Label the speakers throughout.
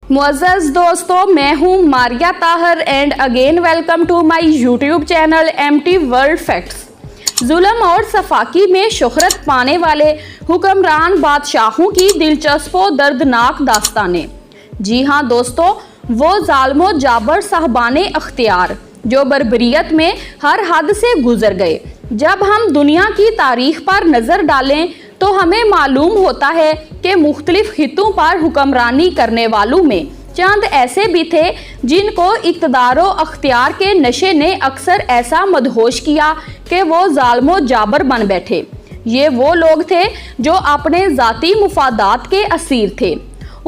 Speaker 1: मुअज़्ज़ज़ दोस्तों, मैं हूँ Maria Tahir and again welcome to my YouTube channel MT world facts. जुल्म और सफाकी में शोहरत पाने वाले हुक्मरान बादशाहों की दिलचस्प और दर्दनाक दास्तानें। जी हाँ दोस्तों, वो ज़ालिमो जाबर साहबाने अख्तियार जो बर्बरियत में हर हद से गुजर गए। जब हम दुनिया की तारीख पर नज़र डालें तो हमें मालूम होता है कि मुख्तलिफ खित्तों पर हुक्मरानी करने वालों में चंद ऐसे भी थे जिनको इक़्तिदार व अख्तियार के नशे ने अक्सर ऐसा मदहोश किया कि वो ज़ालिमो जाबर बन बैठे। ये वो लोग थे जो अपने ज़ाती मुफादात के असीर थे।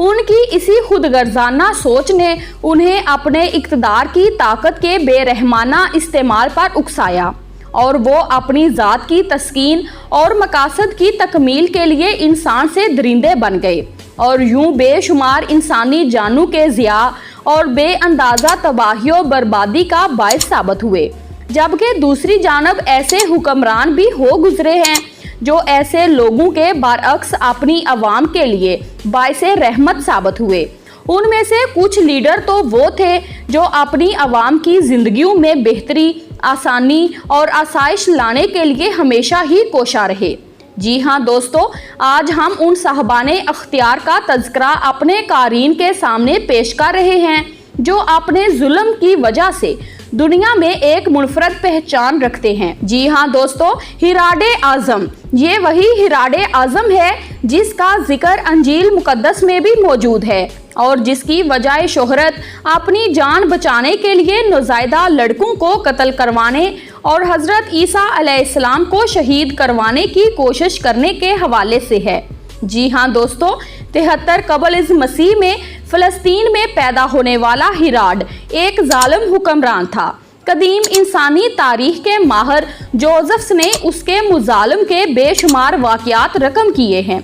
Speaker 1: उनकी इसी खुदगर्जाना सोच ने उन्हें अपने इक़्तिदार की ताकत के बेरहमाना इस्तेमाल पर उकसाया और वो अपनी ज़ात की तस्कीन और मकासद की तकमील के लिए इंसान से दरिंदे बन गए और यूं बेशुमार इंसानी जानों के ज़िया और बेअंदाज़ा तबाही और बर्बादी का बायस साबित हुए। जबकि दूसरी जानब ऐसे हुक्मरान भी हो गुजरे हैं जो ऐसे लोगों के बरअक्स अपनी आवाम के लिए बायस रहमत साबित हुए। उनमें से कुछ लीडर तो वो थे जो अपनी आवाम की जिंदगियों में बेहतरी, आसानी और आसाइश लाने के लिए हमेशा ही कोशा रहे। जी हाँ दोस्तों, आज हम उन साहबाने अख्तियार का तज़किरा अपने कारीन के सामने पेश कर रहे हैं जो अपने जुल्म की वजह से दुनिया में एक मुनफरद पहचान रखते हैं। जी हाँ दोस्तों, हिराडे आज़म, ये वही हिराडे आज़म है जिसका जिक्र अंजील मुकद्दस में भी मौजूद है और जिसकी वजह शोहरत अपनी जान बचाने के लिए नौज़ायदा लड़कों को कत्ल करवाने और हज़रत ईसा अलैहिस्सलाम को शहीद करवाने की कोशिश करने के हवाले से है। जी हाँ दोस्तों, 73 कबल मसीह में फ़लस्तीन में पैदा होने वाला हिराड एक जालिम हुक्मरान था। कदीम इंसानी तारीख के माहिर जोसेफ्स ने उसके मुजालिम के बेशुमार वाक़यात रकम किए हैं।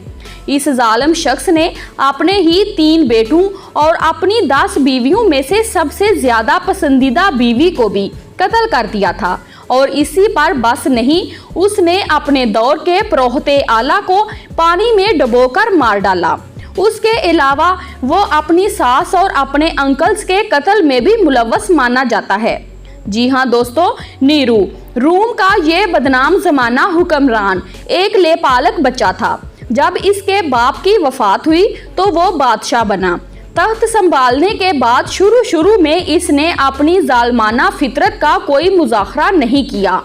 Speaker 1: इस जालिम शख्स ने अपने ही 3 बेटों और अपनी 10 बीवियों में से सबसे ज़्यादा पसंदीदा बीवी को भी कत्ल कर दिया था और इसी पर बस नहीं, उसने अपने दौर के प्रोहते आला को पानी में डुबोकर मार डाला। उसके अलावा वो अपनी सास और अपने अंकल्स के कत्ल में भी मुलव्वस माना जाता है। जी हाँ दोस्तों, नीरू, रूम का ये बदनाम ज़माना हुक्मरान एक लेपालक बच्चा था। जब इसके बाप की वफात हुई तो वो बादशाह बना। तख्त संभालने के बाद शुरू में इसने अपनी जालमाना फितरत का कोई मुज़ाहरा नहीं किया,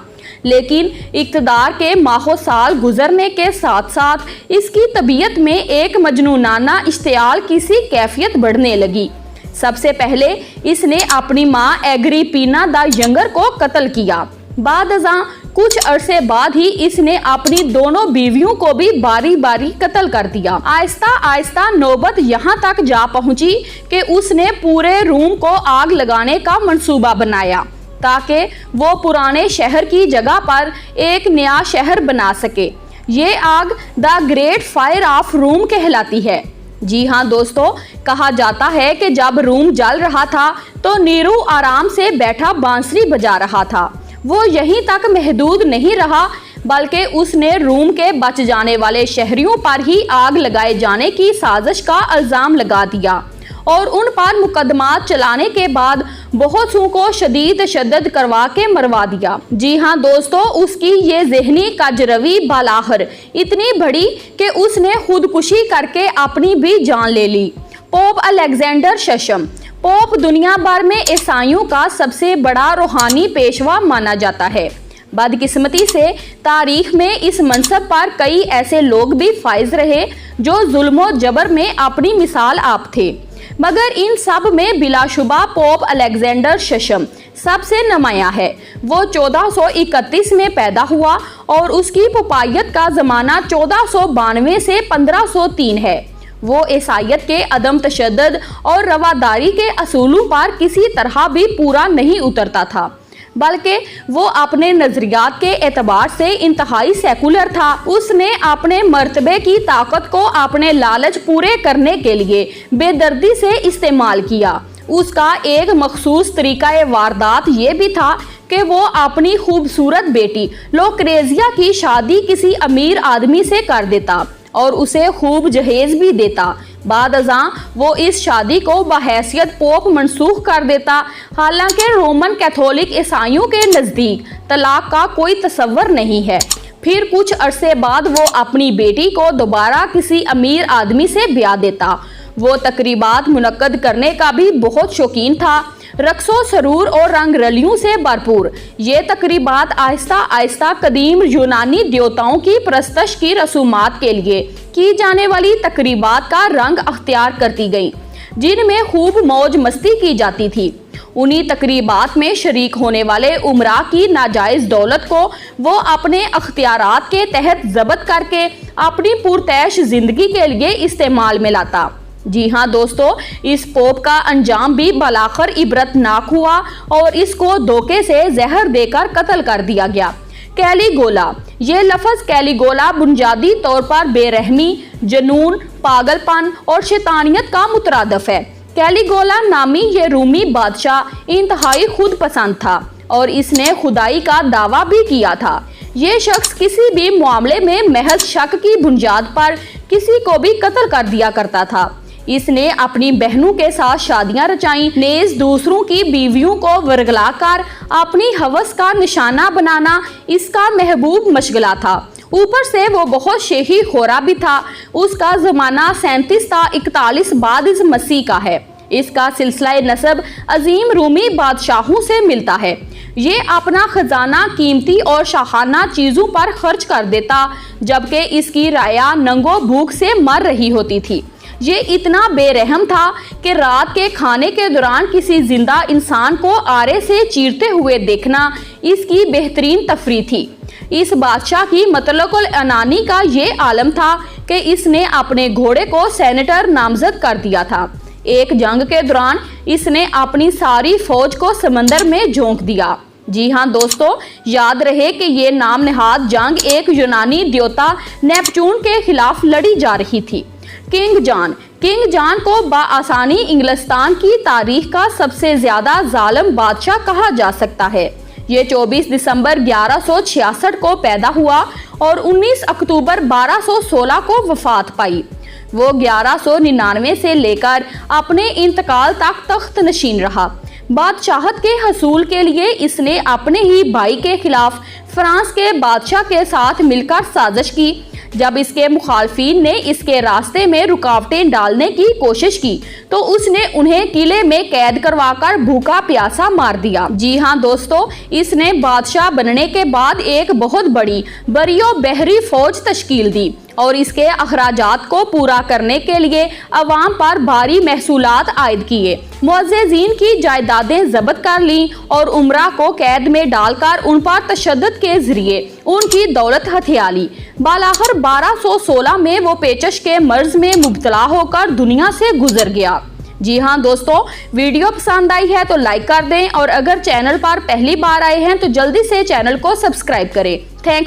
Speaker 1: लेकिन इक़्तिदार के माहो साल गुजरने के साथ साथ इसकी तबीयत में एक मजनूनाना इश्तियाल की सी कैफियत बढ़ने लगी। सबसे पहले इसने अपनी माँ एग्रिपीना द यंगर को कत्ल किया। बाद अज़ां कुछ अरसे बाद ही इसने अपनी दोनों बीवियों को भी बारी बारी कत्ल कर दिया। आहिस्ता आहिस्ता नौबत यहाँ तक जा पहुँची कि उसने पूरे रूम को आग लगाने का मंसूबा बनाया ताकि वो पुराने शहर की जगह पर एक नया शहर बना सके। ये आग the great fire of room कहलाती है। जी हाँ दोस्तों, कहा जाता है कि जब रूम जल रहा था तो नीरू आराम से बैठा बांसुरी बजा रहा था। वो यहीं तक महदूद नहीं रहा बल्कि उसने रूम के बच जाने वाले शहरियों पर ही आग लगाए जाने की साजिश का इल्ज़ाम लगा दिया और उन पर मुकदमात चलाने के बाद बहुत सू को शदीद तशद्दुद करवा के मरवा दिया। जी हाँ दोस्तों, उसकी ये ज़हनी कजरवी बालाहर इतनी बड़ी कि उसने खुदकुशी करके अपनी भी जान ले ली। पोप अलेक्जेंडर शशम, पोप दुनिया भर में ईसाइयों का सबसे बड़ा रूहानी पेशवा माना जाता है। बदकिस्मती से तारीख में इस मनसब पर कई ऐसे लोग भी फाइज रहे जो जुल्म जबर में अपनी मिसाल आप थे, मगर इन सब में बिलाशुबा पोप अलेक्जेंडर शशम सबसे नुमाया है। वो 1431 में पैदा हुआ और उसकी पोपायत का ज़माना 1492 से 1503 है। वो ईसाइयत के अदम तशद्दुद और रवादारी के असूलों पर किसी तरह भी पूरा नहीं उतरता था, बल्कि वो अपने नजरियात के एतबार से इंतहाई सेकुलर था। उसने अपने मर्तबे की ताकत को अपने लालच पूरे करने के लिए बेदर्दी से इस्तेमाल किया। उसका एक मखसूस तरीका वारदात ये भी था कि वो अपनी खूबसूरत बेटी लोक्रेजिया की शादी किसी अमीर आदमी से कर देता और उसे खूब जहेज भी देता, بعد ازاں وہ اس شادی کو بحیثیت پوپ منسوخ کر دیتا، حالانکہ رومن کیتھولک عیسائیوں کے نزدیک طلاق کا کوئی تصور نہیں ہے۔ پھر کچھ عرصے بعد وہ اپنی بیٹی کو دوبارہ کسی امیر آدمی سے بیاہ دیتا۔ وہ تقریبات منعقد کرنے کا بھی بہت شوقین تھا، رقص و سرور اور رنگ رلیوں سے بھرپور۔ یہ تقریبات آہستہ آہستہ قدیم یونانی دیوتاؤں کی پرستش کی رسومات کے لیے کی جانے والی تقریبات کا رنگ اختیار کرتی گئیں، جن میں خوب موج مستی کی جاتی تھی۔ انہی تقریبات میں شریک ہونے والے امراء کی ناجائز دولت کو وہ اپنے اختیارات کے تحت ضبط کر کے اپنی پرتعیش زندگی کے لیے استعمال میں لاتا۔ جی ہاں دوستو، اس پوپ کا انجام بھی بالآخر عبرتناک ہوا اور اس کو دھوکے سے زہر دے کر قتل کر دیا گیا۔ کیلیگولا، یہ لفظ کیلیگولا بنیادی طور پر بے رحمی، جنون، پاگل پن اور شیطانیت کا مترادف ہے۔ کیلیگولا نامی یہ رومی بادشاہ انتہائی خود پسند تھا اور اس نے خدائی کا دعویٰ بھی کیا تھا۔ یہ شخص کسی بھی معاملے میں محض شک کی بنیاد پر کسی کو بھی قتل کر دیا کرتا تھا۔ اس نے اپنی بہنوں کے ساتھ شادیاں رچائیں، نیز دوسروں کی بیویوں کو ورگلا کر اپنی ہوس کا نشانہ بنانا اس کا محبوب مشغلہ تھا۔ اوپر سے وہ بہت شیخی خورا بھی تھا۔ اس کا زمانہ 37 تا 41 بعد از مسیح کا ہے۔ اس کا سلسلہ نسب عظیم رومی بادشاہوں سے ملتا ہے۔ یہ اپنا خزانہ قیمتی اور شاہانہ چیزوں پر خرچ کر دیتا، جبکہ اس کی رعایا ننگو بھوک سے مر رہی ہوتی تھی۔ یہ اتنا بے رحم تھا کہ رات کے کھانے کے دوران کسی زندہ انسان کو آرے سے چیرتے ہوئے دیکھنا اس کی بہترین تفریح تھی۔ اس بادشاہ کی مطلق العنانی کا یہ عالم تھا کہ اس نے اپنے گھوڑے کو سینیٹر نامزد کر دیا تھا۔ ایک جنگ کے دوران اس نے اپنی ساری فوج کو سمندر میں جھونک دیا۔ جی ہاں دوستو، یاد رہے کہ یہ نام نہاد جنگ ایک یونانی دیوتا نیپچون کے خلاف لڑی جا رہی تھی۔ کنگ جان کو بآسانی انگلستان کی تاریخ کا سب سے زیادہ ظالم بادشاہ کہا جا سکتا ہے۔ یہ 24 دسمبر 1166 کو پیدا ہوا اور 19 اکتوبر 1216 کو وفات پائی۔ وہ 1199 سے لے کر اپنے انتقال تک تخت نشین رہا۔ بادشاہت کے حصول کے لیے اس نے اپنے ہی بھائی کے خلاف فرانس کے بادشاہ کے ساتھ مل کر سازش کی۔ جب اس کے مخالفین نے اس کے راستے میں رکاوٹیں ڈالنے کی کوشش کی تو اس نے انہیں قلعے میں قید کروا کر بھوکا پیاسا مار دیا۔ جی ہاں دوستو، اس نے بادشاہ بننے کے بعد ایک بہت بڑی بری و بحری فوج تشکیل دی اور اس کے اخراجات کو پورا کرنے کے لیے عوام پر بھاری محصولات عائد کیے، معززین کی جائیدادیں ضبط کر لیں اور امراء کو قید میں ڈال کر ان پر تشدد کے ذریعے ان کی دولت ہتھیا لی۔ بالآخر 1216 میں وہ پیچش کے مرض میں مبتلا ہو کر دنیا سے گزر گیا۔ جی ہاں دوستو، ویڈیو پسند آئی ہے تو لائک کر دیں اور اگر چینل پر پہلی بار آئے ہیں تو جلدی سے چینل کو سبسکرائب کریں۔ تھینکس۔